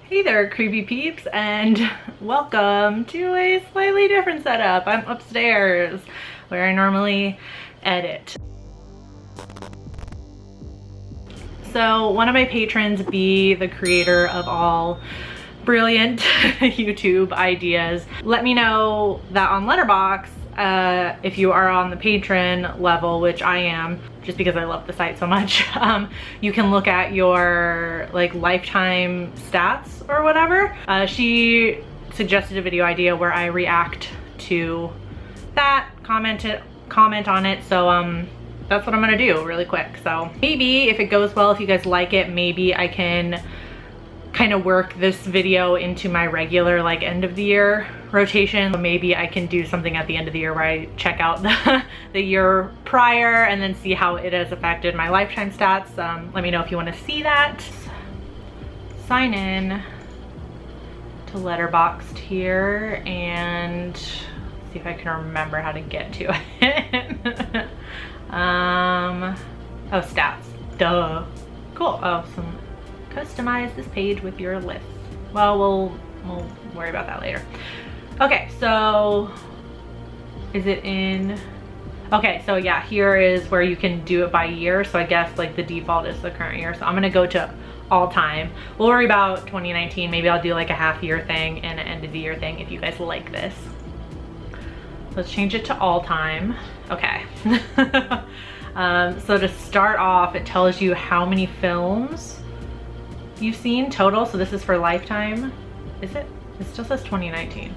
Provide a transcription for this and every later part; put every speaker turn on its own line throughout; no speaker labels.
Hey there, creepy peeps, and welcome to a slightly different setup. I'm upstairs where I normally edit. So one of my patrons, B, the creator of all brilliant YouTube ideas, let me know that on Letterboxd, if you are on the patron level, which I am, just because I love the site so much, you can look at your like lifetime stats or whatever. She suggested a video idea where I react to that, comment on it. So that's what I'm gonna do really quick. So maybe if it goes well, if you guys like it, maybe I can kind of work this video into my regular like end of the year rotation. Maybe I can do something at the end of the year where I check out the year prior and then see how it has affected my lifetime stats. Let me know if you want to see that. Sign in to Letterboxd here and see if I can remember how to get to it. Oh, stats, duh. Cool. Oh, some customize this page with your list. Well, we'll worry about that later. Okay, so is it in? Okay, so yeah, here is where you can do it by year. So I guess like the default is the current year. So I'm gonna go to all time. We'll worry about 2019. Maybe I'll do like a half year thing and an end of the year thing if you guys like this. Let's change it to all time. Okay. So to start off, it tells you how many films you've seen total. So this is for lifetime. Is it? It still says 2019.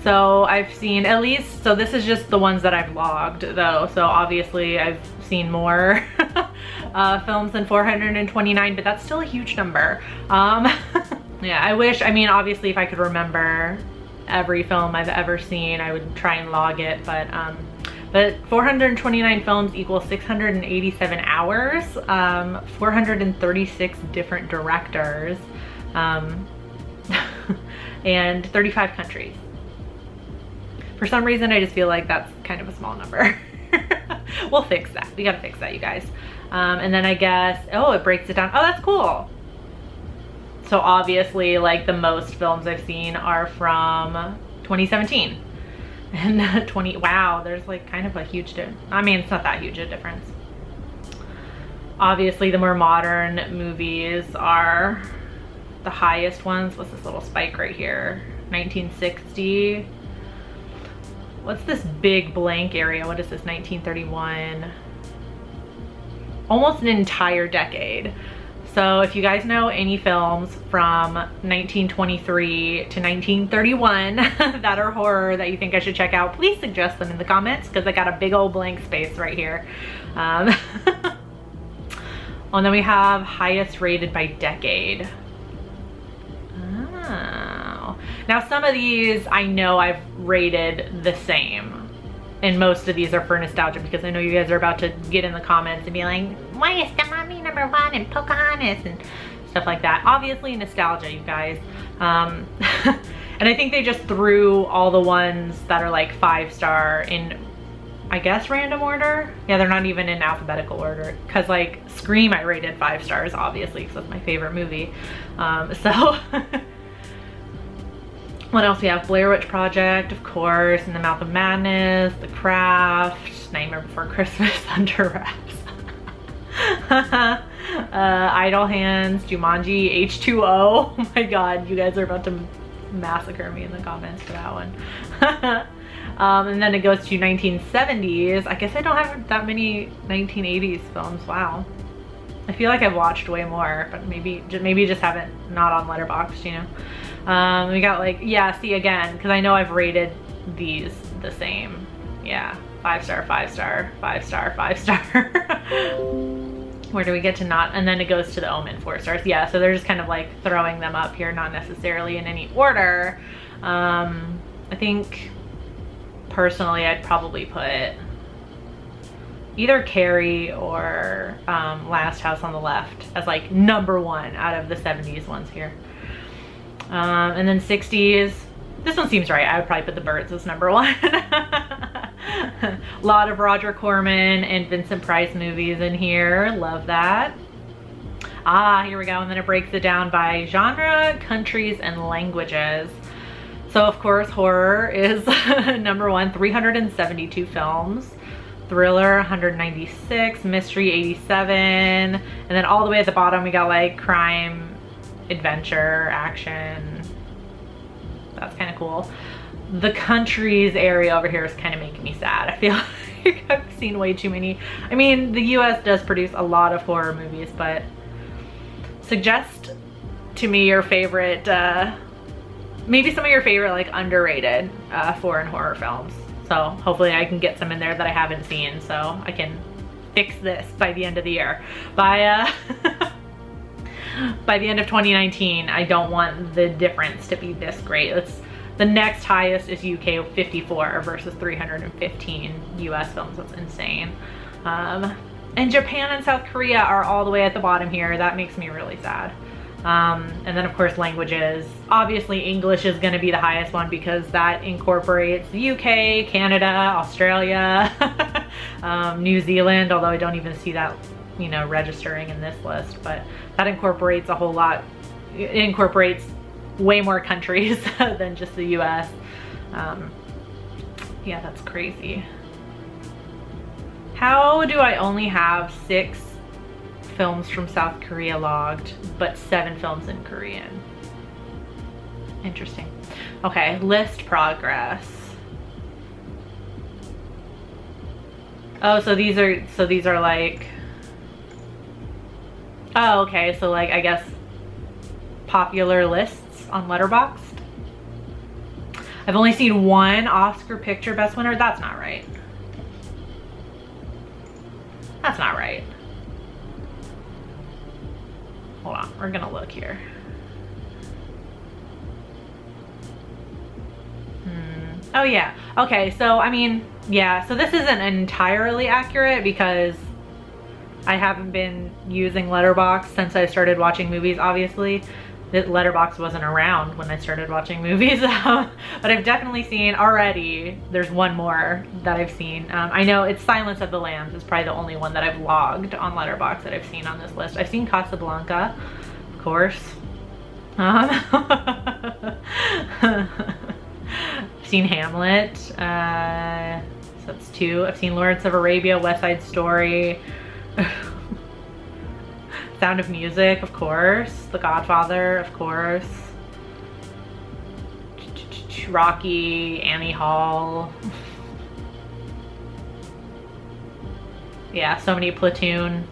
So I've seen at least, so this is just the ones that I've logged though. So obviously I've seen more films than 429, but that's still a huge number. Yeah, I wish, I mean, obviously if I could remember every film I've ever seen, I would try and log it, but 429 films equals 687 hours, 436 different directors, and 35 countries. For some reason, I just feel like that's kind of a small number. We'll fix that. We gotta fix that, you guys. And then I guess, oh, it breaks it down. Oh, that's cool. So obviously, like the most films I've seen are from 2017. And 20, wow, there's like kind of a huge difference. I mean, it's not that huge a difference. Obviously, the more modern movies are the highest ones. What's this little spike right here? 1960. What's this big blank area? What is this, 1931? Almost an entire decade. So if you guys know any films from 1923 to 1931 that are horror that you think I should check out, please suggest them in the comments because I got a big old blank space right here. And then we have highest rated by decade. Oh. Now some of these I know I've rated the same. And most of these are for nostalgia because I know you guys are about to get in the comments and be like, why is the mommy #1 and Pocahontas and stuff like that. Obviously nostalgia, you guys. And I think they just threw all the ones that are like 5-star in, I guess, random order. Yeah, they're not even in alphabetical order because like Scream I rated 5 stars, obviously, because that's my favorite movie. So what else we have? Blair Witch Project, of course, In the Mouth of Madness, The Craft, Nightmare Before Christmas, Under Wraps. Idle Hands, Jumanji, H2O. Oh my god, you guys are about to massacre me in the comments for that one. And then it goes to 1970s. I guess I don't have that many 1980s films. Wow. I feel like I've watched way more, but maybe just haven't, not on Letterboxd, you know. We got like, yeah, see again, because I know I've rated these the same. Yeah, 5-star, 5-star, 5-star, 5-star. Where do we get to not? And then it goes to The Omen, 4 stars. Yeah, so they're just kind of like throwing them up here, not necessarily in any order. I think personally I'd probably put either Carrie or Last House on the Left as like #1 out of the 70s ones here. And then 60s, this one seems right. I would probably put The Birds as #1. A lot of Roger Corman and Vincent Price movies in here. Love that. Ah, here we go. And then it breaks it down by genre, countries, and languages. So of course, horror is number one, 372 films. Thriller, 196, mystery, 87. And then all the way at the bottom, we got like crime, adventure, action. That's kind of cool. The countries area over here is kind of making me sad. I feel like I've seen way too many. I mean, the US does produce a lot of horror movies, but suggest to me your favorite, maybe some of your favorite like underrated foreign horror films. So hopefully I can get some in there that I haven't seen so I can fix this by the end of the year. By by the end of 2019, I don't want the difference to be this great. The next highest is UK 54 versus 315 US films. That's insane. And Japan and South Korea are all the way at the bottom here. That makes me really sad. And then of course languages. Obviously English is going to be the highest one because that incorporates the UK, Canada, Australia, New Zealand, although I don't even see that, you know, registering in this list, but that incorporates a whole lot. It incorporates way more countries than just the US. Yeah, that's crazy. How do I only have 6 films from South Korea logged, but 7 films in Korean? Interesting. Okay, list progress. Oh, so these are like, oh, okay, so like, I guess popular lists on Letterboxd. I've only seen 1 Oscar Picture Best Winner. That's not right. That's not right. Hold on, we're gonna look here. Oh yeah, okay, so I mean, yeah, so this isn't entirely accurate because I haven't been using Letterboxd since I started watching movies, obviously. Letterboxd wasn't around when I started watching movies, but I've definitely seen already, there's 1 more that I've seen. I know it's Silence of the Lambs is probably the only one that I've logged on Letterboxd that I've seen on this list. I've seen Casablanca, of course. I've seen Hamlet, so that's 2. I've seen Lawrence of Arabia, West Side Story, Sound of Music, of course. The Godfather, of course. Rocky, Annie Hall. Yeah, so many. Platoon,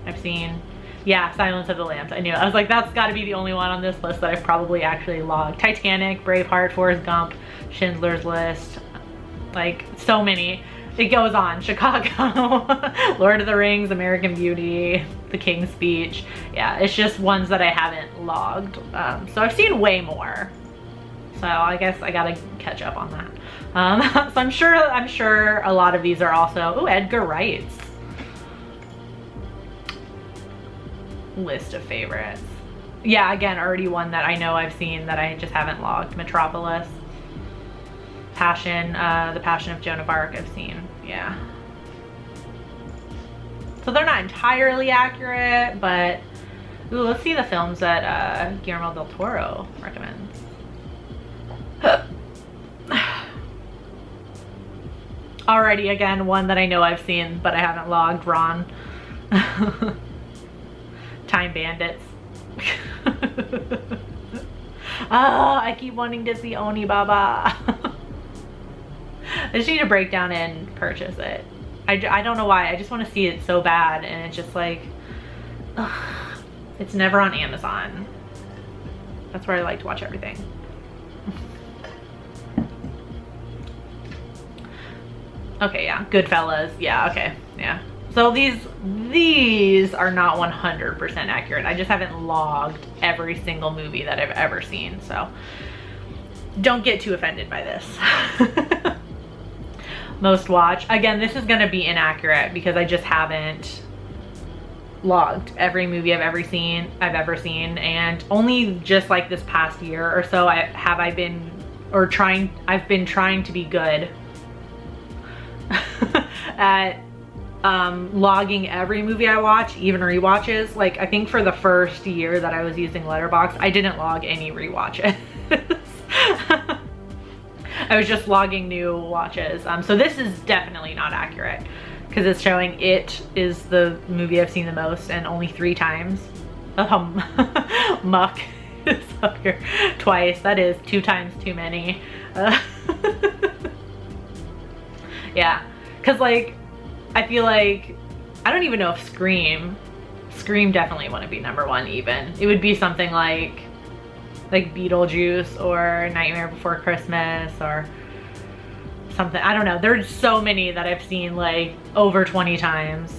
I've seen. Yeah, Silence of the Lambs. I knew it. I was like, that's got to be the only one on this list that I've probably actually logged. Titanic, Braveheart, Forrest Gump, Schindler's List. Like, so many. It goes on. Chicago, Lord of the Rings, American Beauty, The King's Speech. Yeah, it's just ones that I haven't logged. So I've seen way more. So I guess I gotta catch up on that. So I'm sure a lot of these are also, oh, Edgar Wright's list of favorites. Yeah, again, already one that I know I've seen that I just haven't logged. Metropolis. Passion, The Passion of Joan of Arc I've seen, yeah. So they're not entirely accurate, but ooh, let's see the films that Guillermo del Toro recommends. Already, again, one that I know I've seen, but I haven't logged, Ron. Time Bandits. Oh, I keep wanting to see Oni Baba. I just need to break down and purchase it. I don't know why. I just want to see it so bad, and it's just like, ugh, it's never on Amazon. That's where I like to watch everything. Okay, yeah, Goodfellas. Yeah, okay, yeah. So these are not 100% accurate. I just haven't logged every single movie that I've ever seen, so don't get too offended by this. Most watch. Again, this is gonna be inaccurate because I just haven't logged every movie I've ever seen, and only just like this past year or so I've been trying to be good at logging every movie I watch, even rewatches. Like I think for the first year that I was using Letterboxd, I didn't log any rewatches. I was just logging new watches. So this is definitely not accurate because it's showing It is the movie I've seen the most and only 3 times. Muck is up here twice. That is 2 times too many. Yeah, because like I feel like I don't even know if Scream definitely wouldn't be #1 even. It would be something like Beetlejuice or Nightmare Before Christmas or something. I don't know. There's so many that I've seen like over 20 times.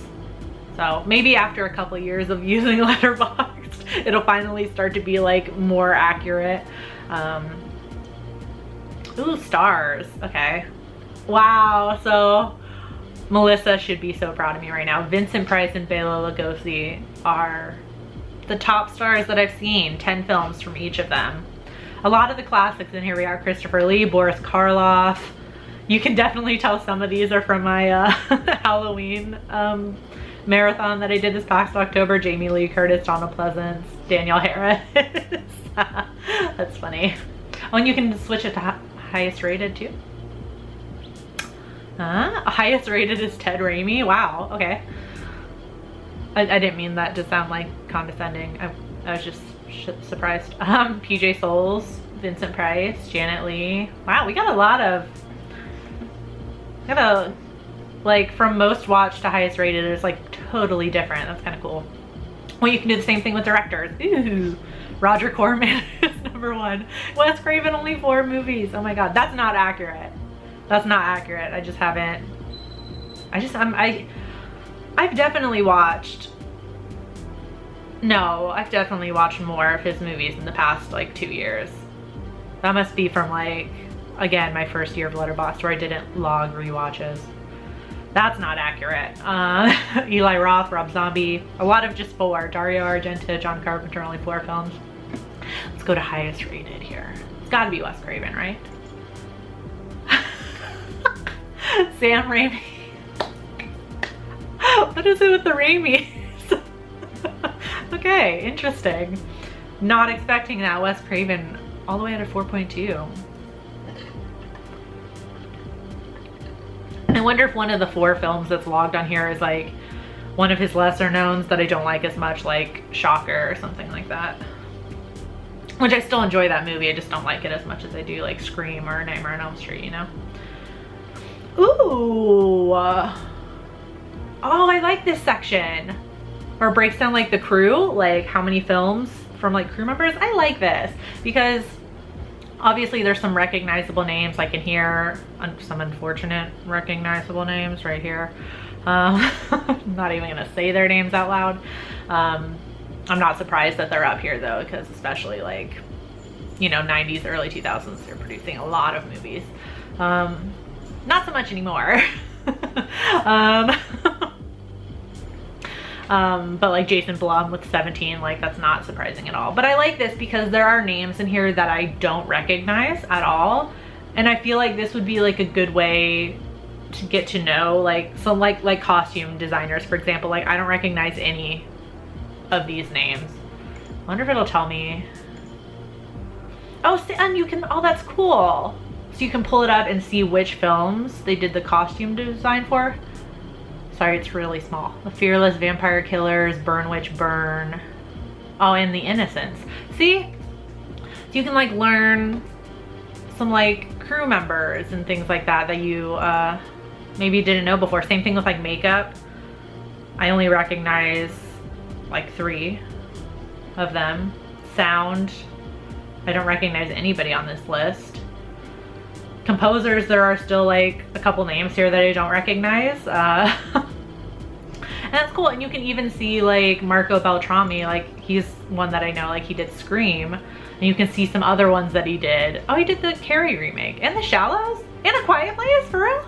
So maybe after a couple years of using Letterboxd, it'll finally start to be like more accurate. Ooh, stars. Okay. Wow. So Melissa should be so proud of me right now. Vincent Price and Bela Lugosi are the top stars that I've seen. 10 films from each of them. A lot of the classics in here we are. Christopher Lee, Boris Karloff. You can definitely tell some of these are from my Halloween marathon that I did this past October. Jamie Lee Curtis, Donald Pleasance, Danielle Harris. That's funny. Oh, and you can switch it to highest rated too. Highest rated is Ted Raimi. Wow, okay. I didn't mean that to sound like condescending. I was just surprised. PJ Souls, Vincent Price, Janet Leigh. Wow, we got a lot of, like from most watched to highest rated is like totally different. That's kind of cool. Well, you can do the same thing with directors. Ooh, Roger Corman is #1. Wes Craven, only 4 movies. Oh my God, that's not accurate. That's not accurate. I just haven't. I've definitely watched. No, I've definitely watched more of his movies in the past like 2 years. That must be from like, again, my first year of Letterboxd where I didn't log rewatches. That's not accurate. Eli Roth, Rob Zombie, a lot of just 4. Dario Argento, John Carpenter, only 4 films. Let's go to highest rated here. It's gotta be Wes Craven, right? Sam Raimi. What is it with the Raimis? Okay, interesting. Not expecting that. Wes Craven all the way at a 4.2. I wonder if one of the 4 films that's logged on here is like one of his lesser knowns that I don't like as much, like Shocker or something like that. Which I still enjoy that movie, I just don't like it as much as I do like Scream or Nightmare on Elm Street, you know? Ooh. Oh, I like this section. Or breaks down like the crew, like how many films from like crew members. I like this because obviously there's some recognizable names like in here, some unfortunate recognizable names right here. I'm not even gonna say their names out loud. I'm not surprised that they're up here though, because especially like, you know, 90s, early 2000s, they're producing a lot of movies. Not so much anymore. But like Jason Blum with 17, like that's not surprising at all. But I like this because there are names in here that I don't recognize at all. And I feel like this would be like a good way to get to know like some like costume designers, for example. Like I don't recognize any of these names. I wonder if it'll tell me. Oh, and you can, oh, that's cool. So you can pull it up and see which films they did the costume design for. Sorry, it's really small. The Fearless, Vampire Killers, Burn Witch Burn. Oh, and The Innocents. See? So you can like learn some like crew members and things like that that you maybe didn't know before. Same thing with like makeup. I only recognize like 3 of them. Sound. I don't recognize anybody on this list. Composers, there are still like a couple names here that I don't recognize. And that's cool. And you can even see like Marco Beltrami, like he's one that I know, like he did Scream. And you can see some other ones that he did. Oh, he did the Carrie remake and The Shallows and A Quiet Place, for real?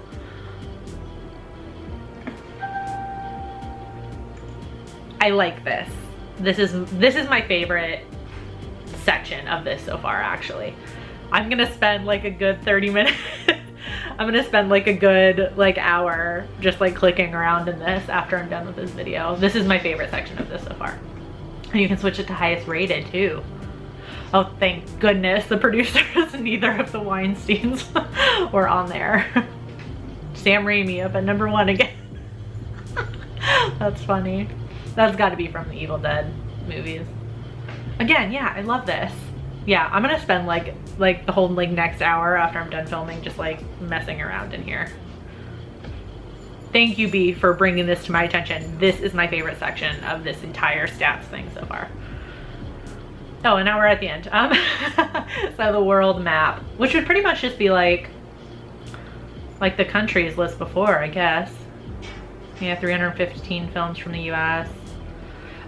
I like this. This is my favorite section of this so far, actually. I'm gonna spend like a good 30 minutes I'm gonna spend like a good like hour just like clicking around in this after I'm done with this video. This is my favorite section of this so far. And you can switch it to highest rated too. Oh, thank goodness the producers, neither of the Weinsteins were on there. Sam Raimi up at #1 again. That's funny. That's got to be from the Evil Dead movies. Again, yeah, I love this. Yeah, I'm gonna spend like the whole like next hour after I'm done filming just like messing around in here. Thank you, B, for bringing this to my attention. This is my favorite section of this entire stats thing so far. Oh, and now we're at the end. So the world map, which would pretty much just be like the countries list before, I guess. Yeah, 315 films from the US.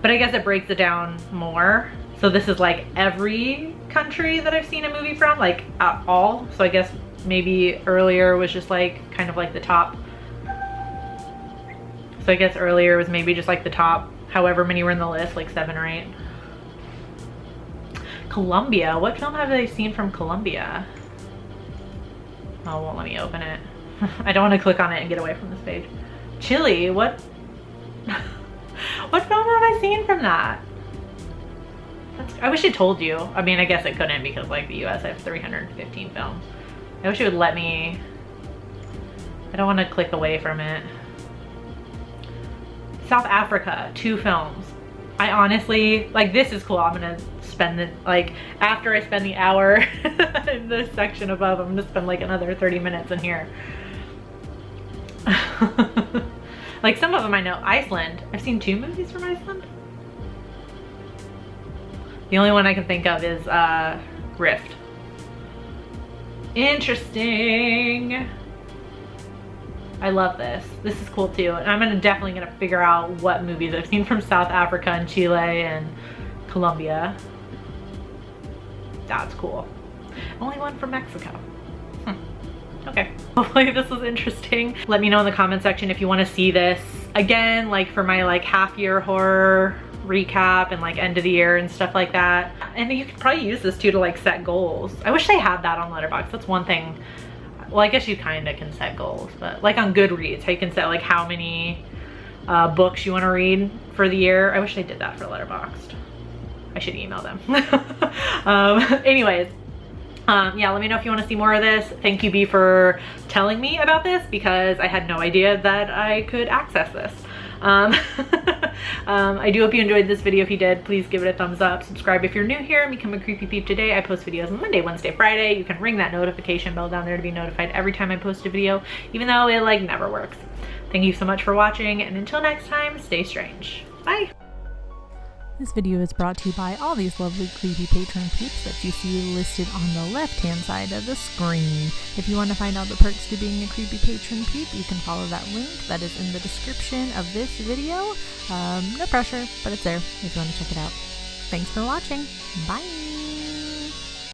But I guess it breaks it down more. So this is like every country that I've seen a movie from, like at all. So I guess maybe earlier was just like kind of like the top. So I guess earlier was maybe just like the top, however many were in the list, like 7 or 8. Colombia, what film have I seen from Colombia? Oh, it won't let me open it. I don't want to click on it and get away from this page. Chile, what? What film have I seen from that? I wish it told you. I mean, I guess it couldn't because like the US, I have 315 films. I wish it would let me. I don't want to click away from it. South Africa, 2 films. I honestly, like, this is cool. I'm gonna spend it, like, after I spend the hour in this section above, I'm gonna spend like another 30 minutes in here. Like some of them I know. Iceland, I've seen 2 movies from Iceland. The only one I can think of is Rift. Interesting. I love this. This is cool too. And I'm definitely gonna figure out what movies I've seen from South Africa and Chile and Colombia. That's cool. Only one from Mexico. Okay. Hopefully this was interesting. Let me know in the comment section if you want to see this again, like for my like half-year horror recap and like end of the year and stuff like that. And you could probably use this too to like set goals. I wish they had that on Letterboxd. That's one thing. Well, I guess you kind of can set goals, but like on Goodreads, how you can set like how many books you want to read for the year. I wish they did that for Letterboxd. I should email them. Anyways, yeah, let me know if you want to see more of this. Thank you, B, for telling me about this because I had no idea that I could access this. I do hope you enjoyed this video. If you did, please give it a thumbs up. Subscribe if you're new here and become a creepy peep today. I post videos Monday, Wednesday, Friday. You can ring that notification bell down there to be notified every time I post a video, even though it like never works. Thank you so much for watching, and until next time, stay strange. Bye.
This video is brought to you by all these lovely creepy patron peeps that you see listed on the left-hand side of the screen. If you want to find out the perks to being a creepy patron peep, you can follow that link that is in the description of this video. No pressure, but it's there if you want to check it out. Thanks for watching. Bye!